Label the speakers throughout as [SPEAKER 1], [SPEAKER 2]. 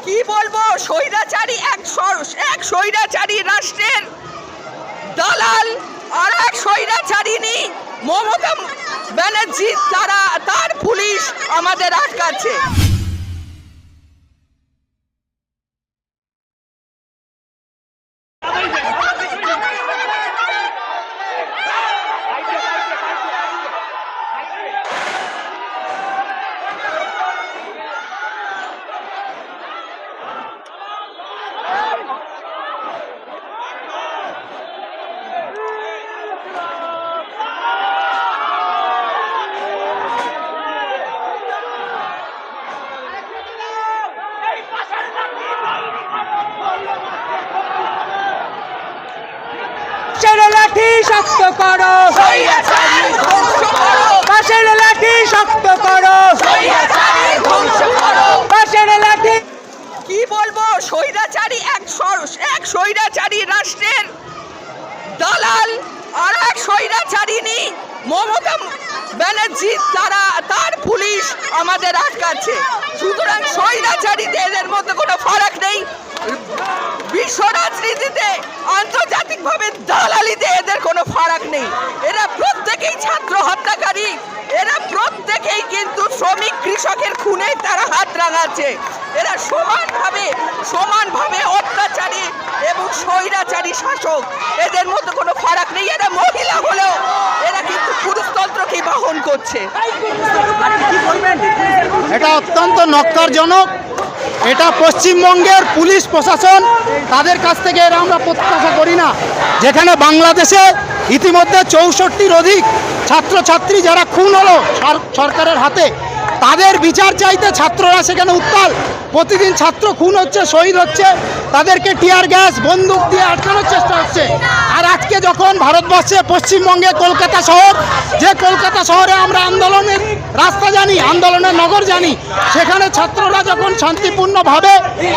[SPEAKER 1] কি বলবো, স্বৈরাচারী এক স্বৈরাচারী রাষ্ট্রের দালাল আর এক স্বৈরাচারিণী মমতা ব্যানার্জি, তার পুলিশ আমাদের আটকাচ্ছে।
[SPEAKER 2] লাঠি শক্ত করো, বাঁশের লাঠি শক্ত করো, বাঁশের লাঠি।
[SPEAKER 1] কি বলবো, স্বৈরাচারী এক স্বৈরাচারী রাষ্ট্রের দালাল আর এক স্বৈরাচারিণী মমতা ব্যানার্জি, তার পুলিশ আমাদের আটকাচ্ছে। সুতরাং স্বৈরাচারীদের মধ্যে কোনো ফারাক নেই। বিশ্ব রাজনীতিতে আন্তর্জাতিকভাবে দালালিতে এদের কোনো ফারাক নেই। এরা প্রত্যেকেই ছাত্র হত্যাকারী, এরা প্রত্যেকেই কিন্তু শ্রমিক কৃষকের খুনে তারা হাত রাঙাচ্ছে। এরা সমানভাবে অত্যাচারী এবং স্বৈরাচারী শাসক, এদের মধ্যে কোনো ফারাক নেই। এরা মহিলা হলেও এরা কিন্তু পুরুষতন্ত্রকেই বাহন করছে।
[SPEAKER 3] এটা অত্যন্ত নক্কারজনক। এটা পশ্চিমবঙ্গের পুলিশ প্রশাসন, তাদের কাছ থেকে এরা আমরা প্রত্যাশা করি না। যেখানে বাংলাদেশে ইতিমধ্যে 64টির অধিক ছাত্রছাত্রী যারা খুন হলো সরকারের হাতে, তাদের বিচার চাইতে ছাত্ররা সেখানে উত্তাল। প্রতিদিন ছাত্র খুন হচ্ছে, শহীদ হচ্ছে, তাদেরকে টিয়ার গ্যাস বন্দুক দিয়ে আটকানোর চেষ্টা হচ্ছে। আর আজকে যখন ভারতবর্ষে পশ্চিমবঙ্গে কলকাতা শহর, যে কলকাতা শহরে আমরা আন্দোলনের রাস্তা জানি, আন্দোলনের নগর জানি, সেখানে ছাত্ররা যখন শান্তিপূর্ণভাবে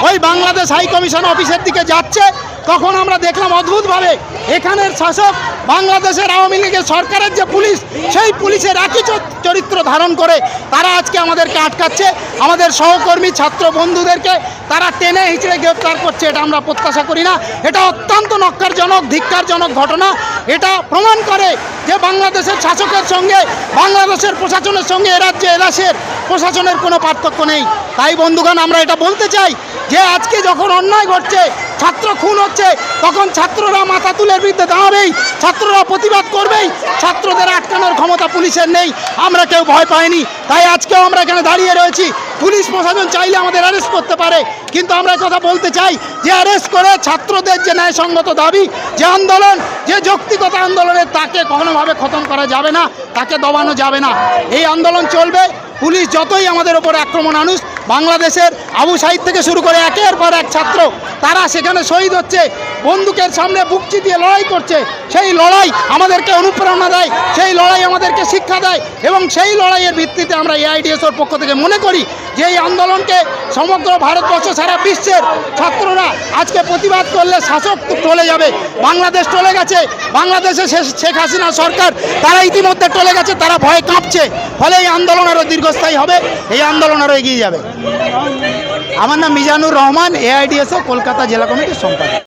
[SPEAKER 3] ওই বাংলাদেশ হাই কমিশন অফিসের দিকে যাচ্ছে, তখন আমরা দেখলাম অদ্ভুতভাবে এখানের শাসক বাংলাদেশের আওয়ামী লীগের সরকারের যে পুলিশ, সেই পুলিশের একই চরিত্র ধারণ করে তারা আজকে আমাদেরকে আটকাচ্ছে। আমাদের সহকর্মী ছাত্র বন্ধুদেরকে তারা টেনে হিঁচড়ে গ্রেপ্তার করছে। এটা আমরা প্রত্যাশা করি না। এটা অত্যন্ত নক্কারজনক, ধিক্কারজনক ঘটনা। এটা প্রমাণ করে যে বাংলাদেশের শাসকের সঙ্গে বাংলাদেশের প্রশাসনের সঙ্গে এদেশের প্রশাসনের কোনো পার্থক্য নেই। তাই বন্ধুগণ, আমরা এটা বলতে চাই যে আজকে যখন অন্যায় ঘটছে, ছাত্র খুন হচ্ছে, তখন ছাত্ররা মাথা তুলের বিরুদ্ধে দাঁড়াবেই, ছাত্ররা প্রতিবাদ করবেই। ছাত্রদের আটকানোর ক্ষমতা পুলিশের নেই, আমরা কেউ ভয় পাইনি। তাই আজকেও আমরা এখানে দাঁড়িয়ে রয়েছি। পুলিশ প্রশাসন চাইলে আমাদের অ্যারেস্ট করতে পারে, কিন্তু আমরা কথা বলতে চাই যে অ্যারেস্ট করে ছাত্রদের যে ন্যায়সঙ্গত দাবি, যে আন্দোলন, যে যৌক্তিকতা আন্দোলনের, তাকে কোনোভাবে খতম করা যাবে না, তাকে দবানো যাবে না। এই আন্দোলন চলবে। পুলিশ যতই আমাদের ওপর আক্রমণ আনুক, বাংলাদেশের আবু সাইদ থেকে শুরু করে একের পর এক ছাত্র তারা সেখানে শহীদ হচ্ছে, বন্দুকের সামনে বুক চিতিয়ে লড়াই করছে। সেই লড়াই আমাদেরকে অনুপ্রেরণা দেয়, সেই লড়াই আমাদেরকে শিক্ষা দেয়, এবং সেই লড়াইয়ের ভিত্তিতে আমরা এআইডিএসওর পক্ষ থেকে মনে করি যে এই আন্দোলনকে সমগ্র ভারতবর্ষ, সারা বিশ্বের ছাত্ররা আজকে প্রতিবাদ করলে শাসক টলে যাবে। বাংলাদেশ টলে গেছে, বাংলাদেশে শেখ হাসিনা সরকার তারা ইতিমধ্যে টলে গেছে, তারা ভয়ে কাঁপছে। ফলে এই আন্দোলন আরও দীর্ঘস্থায়ী হবে, এই আন্দোলন আরও এগিয়ে যাবে। আমার নাম মিজানুর রহমান, এআইডিএসও কলকাতা জেলা কমিটির সম্পাদক।